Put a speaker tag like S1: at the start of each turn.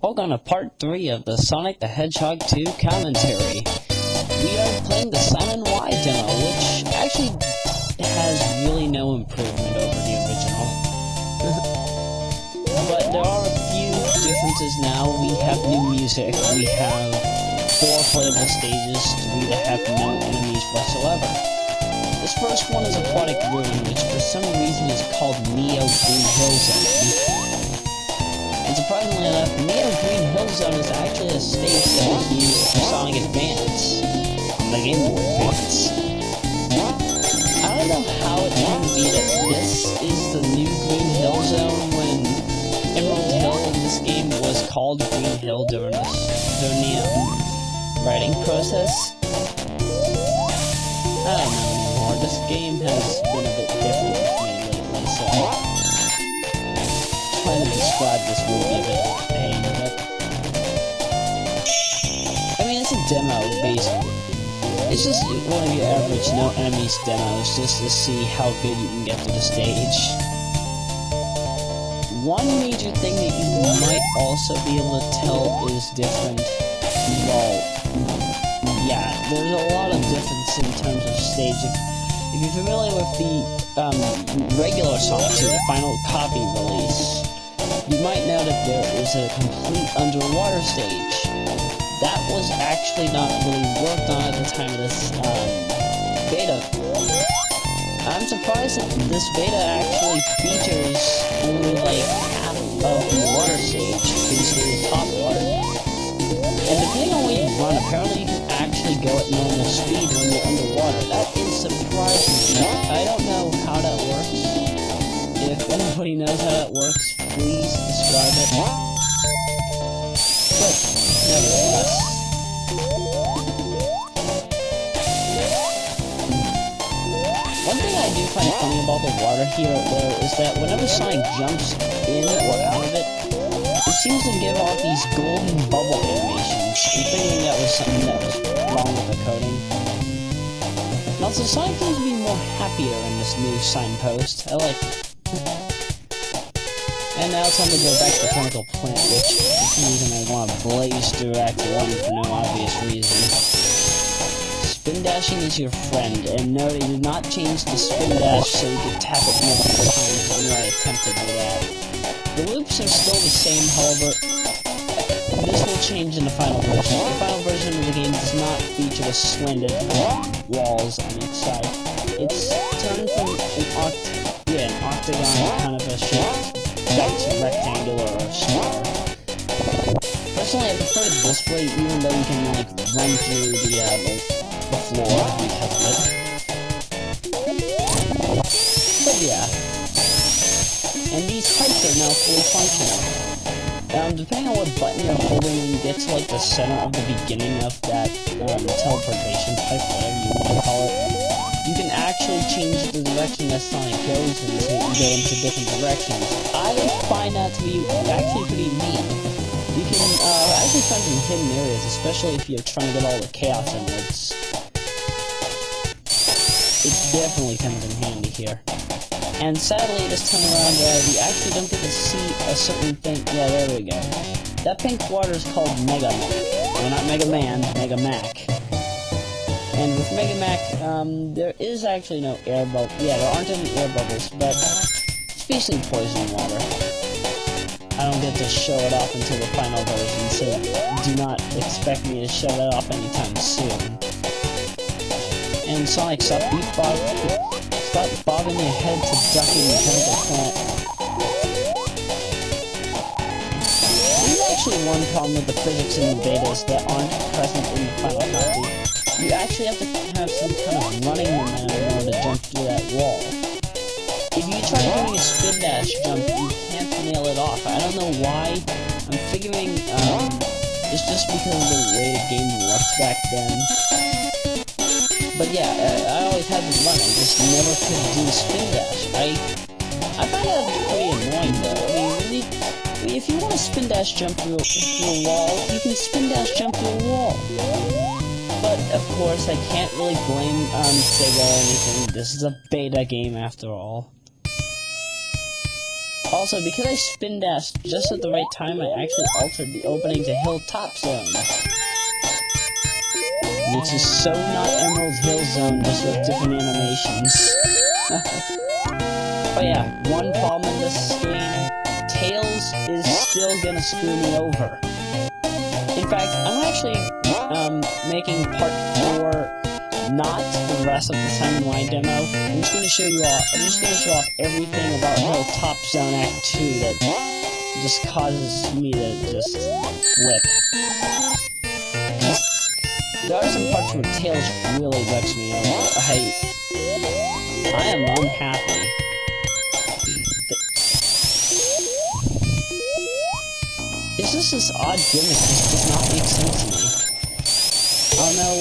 S1: Welcome to part 3 of the Sonic the Hedgehog 2 commentary. We are playing the Simon Wai Demo, which actually has really no improvement over the original. But there are a few differences now. We have new music, we have 4 playable stages, 3 that have no enemies whatsoever. This first one is Aquatic Ruin, which for some reason is called Neo Green Hill Zone. And surprisingly enough, Neo Green Hill Zone is actually a stage that was used for Sonic Advance on the Game Boy Advance. I don't know how it can be that this is the new Green Hill Zone when Emerald Hill in this game was called Green Hill during the writing process. I don't know anymore. This game has been a bit different with me lately, so trying to describe this will be a bit of a pain, but I mean, it's a demo, basically. It's just one of your average no enemies demos, just to see how good you can get to the stage. One major thing that you might also be able to tell is different. Well, yeah, there's a lot of difference in terms of stage. If you're familiar with the regular Sonic 2, the final copy release, you might know that there is a complete underwater stage. That was actually not really worked on at the time of this beta. I'm surprised that this beta actually features only like half of the water stage, basically the top part. And depending on where you run, apparently you can actually go at normal speed when you're underwater. That is surprising. I don't know how that works. If anybody knows how that works, please describe it. But, nevertheless. One thing I do find funny about the water here, though, is that whenever Sonic jumps in or out of it, it seems to give off these golden bubble animations. I'm thinking that was something that was wrong with the coding. And also, Sonic seems to be more happier in this new signpost. I like it. And now it's time to go back to the chemical plant, which for some reason I want to blaze through Act 1 for no obvious reason. Spin dashing is your friend, and no, they did not change the spin dash so you could tap it multiple times when I attempt to do that. The loops are still the same, however, this will change in the final version. The final version of the game does not feature the slanted walls on each side. It's turned from an octagon kind of a shape back to rectangular or square. Personally, I prefer it this way, even though you can like run through the floor because of it. But yeah. And these heights are now fully functional. Depending on what button you're holding when you get to like the center of the beginning of that teleportation pipe, whatever you want to call it, you can actually change the direction that Sonic goes in, so you can go into different directions. I find that to be actually pretty neat. You can actually find some hidden areas, especially if you're trying to get all the Chaos Emeralds. It definitely comes in handy here. And sadly, this time around, we actually don't get to see a certain thing. Yeah, there we go. That pink water is called Mega Mac. Well, not Mega Man, Mega Mac. And with Mega Mac, there is actually no air bubble. Yeah, there aren't any air bubbles, but it's basically poison water. I don't get to show it off until the final version, so do not expect me to show that off anytime soon. And Sonic, stop bobbing your head to ducking the chemical plant. There's actually one problem with the physics in the betas that aren't present in the final copy. You actually have to have some kind of running momentum in order to jump through that wall. If you try doing a spin dash jump, you can't nail it off. I don't know why. I'm figuring it's just because of the way the game works back then. But yeah, I always had it running, just never could do a spin dash. I find that pretty annoying though. I mean, if you want to spin dash jump through a wall, you can spin dash jump through a wall. But of course, I can't really blame Sega or anything. This is a beta game after all. Also, because I spin dashed just at the right time, I actually altered the opening to Hilltop Zone. Which is so not Emerald Hill Zone, just with different animations. But yeah, one problem in this game, Tails is still gonna screw me over. In fact, I'm actually making part 4 not the rest of the Simon Wai demo. I'm just gonna show you all. I'm just gonna show off everything about Hilltop Zone Act 2 that just causes me to just flip. There are some parts where Tails really bucks me over. I am unhappy. It's just this odd gimmick that does not make sense to me. Oh no.